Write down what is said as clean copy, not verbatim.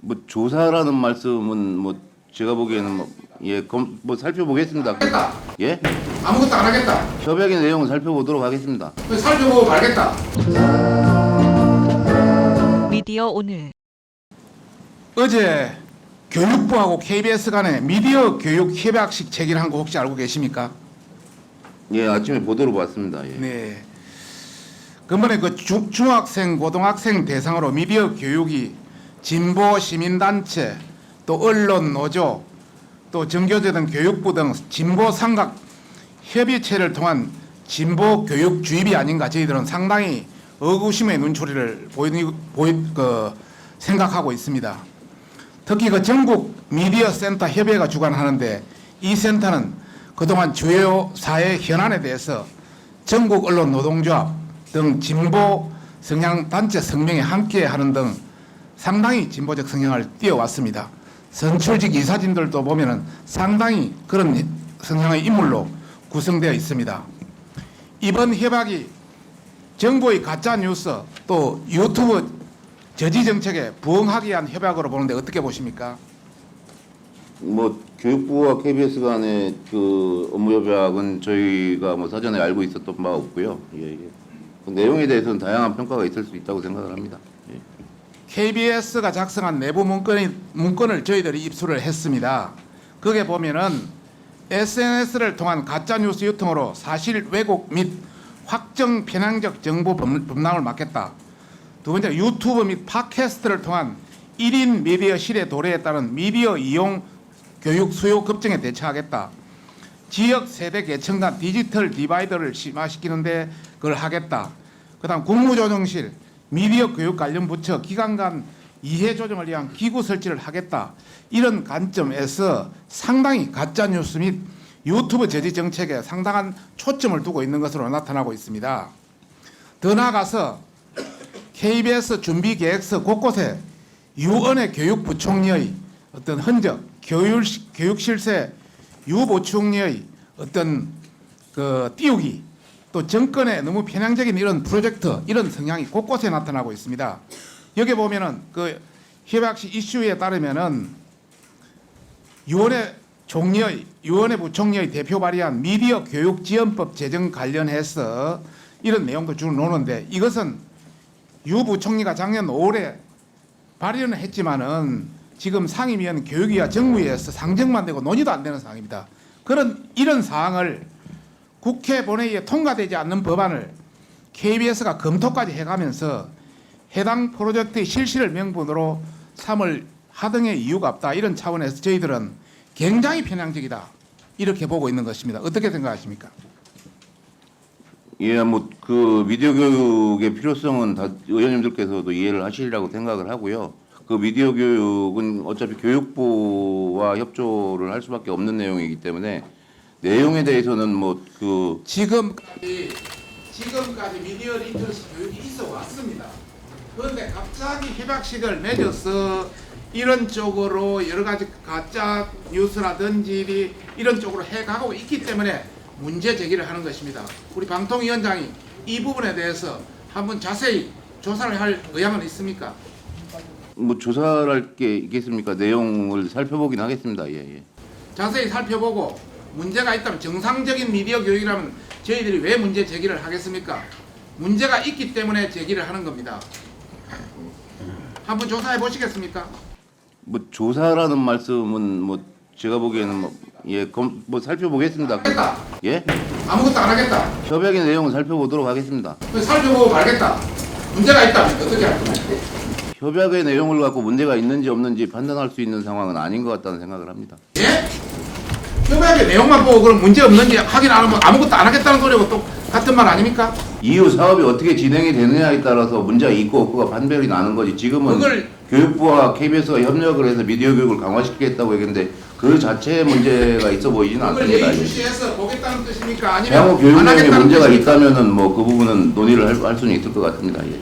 뭐 조사라는 말씀은 뭐 제가 보기에는 뭐 살펴보겠습니다. 하겠다. 예? 아무것도 안 하겠다. 협약의 내용을 살펴보도록 하겠습니다. 살펴보고 말겠다. 미디어 오늘 어제 교육부하고 KBS 간에 미디어 교육 협약식 체결한 거 혹시 알고 계십니까? 예, 아침에 보도로 봤습니다. 예. 네. 근본에 그 중학생, 고등학생 대상으로 미디어 교육이 진보 시민단체, 또 언론 노조, 또 정교조 등 교육부 등 진보 삼각 협의체를 통한 진보 교육 주입이 아닌가 저희들은 상당히 의구심의 눈초리를 생각하고 있습니다. 특히 그 전국 미디어 센터 협의회가 주관하는데 이 센터는 그동안 주요 사회 현안에 대해서 전국 언론 노동조합 등 진보 성향 단체 성명에 함께하는 등 상당히 진보적 성향을 띄워왔습니다. 선출직 이사진들도 보면은 상당히 그런 성향의 인물로 구성되어 있습니다. 이번 협약이 정부의 가짜 뉴스 또 유튜브 저지 정책에 부응하기 위한 협약으로 보는데 어떻게 보십니까? 뭐 교육부와 KBS 간의 그 업무 협약은 저희가 뭐 사전에 알고 있었던 바 없고요. 예, 예. 그 내용에 대해서는 다양한 평가가 있을 수 있다고 생각을 합니다. 예. KBS가 작성한 내부 문건을 저희들이 입수를 했습니다. 거기에 보면은 SNS를 통한 가짜뉴스 유통으로 사실 왜곡 및 확정 편향적 정보 범람을 막겠다. 두 번째, 유튜브 및 팟캐스트를 통한 1인 미디어 시대 도래에 따른 미디어 이용 교육 수요 급증에 대처하겠다. 지역 세대 계층 간 디지털 디바이더를 심화시키는데 그걸 하겠다. 그다음 국무조정실 미디어 교육 관련 부처 기관 간 이해 조정을 위한 기구 설치를 하겠다. 이런 관점에서 상당히 가짜 뉴스 및 유튜브 저지 정책에 상당한 초점을 두고 있는 것으로 나타나고 있습니다. 더 나아가서 KBS 준비 계획서 곳곳에 유은혜 교육부총리의 어떤 흔적, 교육 실세 유부총리의 어떤 그 띄우기, 또 정권의 너무 편향적인 이런 프로젝트, 이런 성향이 곳곳에 나타나고 있습니다. 여기 보면은 그 협약식 이슈에 따르면은 유은혜 부총리의 대표 발의한 미디어 교육 지원법 제정 관련해서 이런 내용도 주로 노는데, 이것은 유 부총리가 작년 5월에 발의는 했지만은 지금 상임위원 교육위와 정무위에서 상정만 되고 논의도 안 되는 상황입니다. 이런 사항을 국회 본회의에 통과되지 않는 법안을 KBS가 검토까지 해가면서 해당 프로젝트의 실시를 명분으로 삼을 하등의 이유가 없다. 이런 차원에서 저희들은 굉장히 편향적이다. 이렇게 보고 있는 것입니다. 어떻게 생각하십니까? 예, 뭐 그 미디어 교육의 필요성은 다 의원님들께서도 이해를 하시리라고 생각을 하고요. 그 미디어 교육은 어차피 교육부와 협조를 할 수밖에 없는 내용이기 때문에 내용에 대해서는 뭐 그 지금까지 미디어 리터러시 교육이 있어 왔습니다. 그런데 갑자기 협약식을 맺어서 이런 쪽으로 여러 가지 가짜 뉴스라든지 이런 쪽으로 해가고 있기 때문에 문제 제기를 하는 것입니다. 우리 방통위원장이 이 부분에 대해서 한번 자세히 조사를 할 의향은 있습니까? 뭐 조사를 할 게 있겠습니까? 내용을 살펴보긴 하겠습니다. 예, 예. 자세히 살펴보고 문제가 있다면, 정상적인 미디어 교육이라면 저희들이 왜 문제 제기를 하겠습니까? 문제가 있기 때문에 제기를 하는 겁니다. 한번 조사해 보시겠습니까? 뭐 조사라는 말씀은 뭐 제가 보기에는 뭐 살펴보겠습니다. 하겠다. 예? 아무것도 안 하겠다. 협약의 내용을 살펴보도록 하겠습니다. 살펴보고 말겠다. 문제가 있다면 어떻게 할 겁니까? 협약의 내용을 갖고 문제가 있는지 없는지 판단할 수 있는 상황은 아닌 것 같다는 생각을 합니다. 예? 협약의 내용만 보고 그럼 문제 없는지 확인 안 하면 아무것도 안 하겠다는 소리하고 또 같은 말 아닙니까? 이후 사업이 어떻게 진행이 되느냐에 따라서 문제가 있고 없고가 판별이 나는 거지. 지금은 교육부와 KBS가 협력을 해서 미디어 교육을 강화시키겠다고 얘기했는데 그 자체에 문제가 있어 보이지는 그걸 않습니다. 예의주시해서 보겠다는 뜻입니까? 아니면 향후 교육 안 내용에 하겠다는 문제가 뜻입니까? 있다면은 뭐 그 부분은 논의를 할 수는 있을 것 같습니다. 예.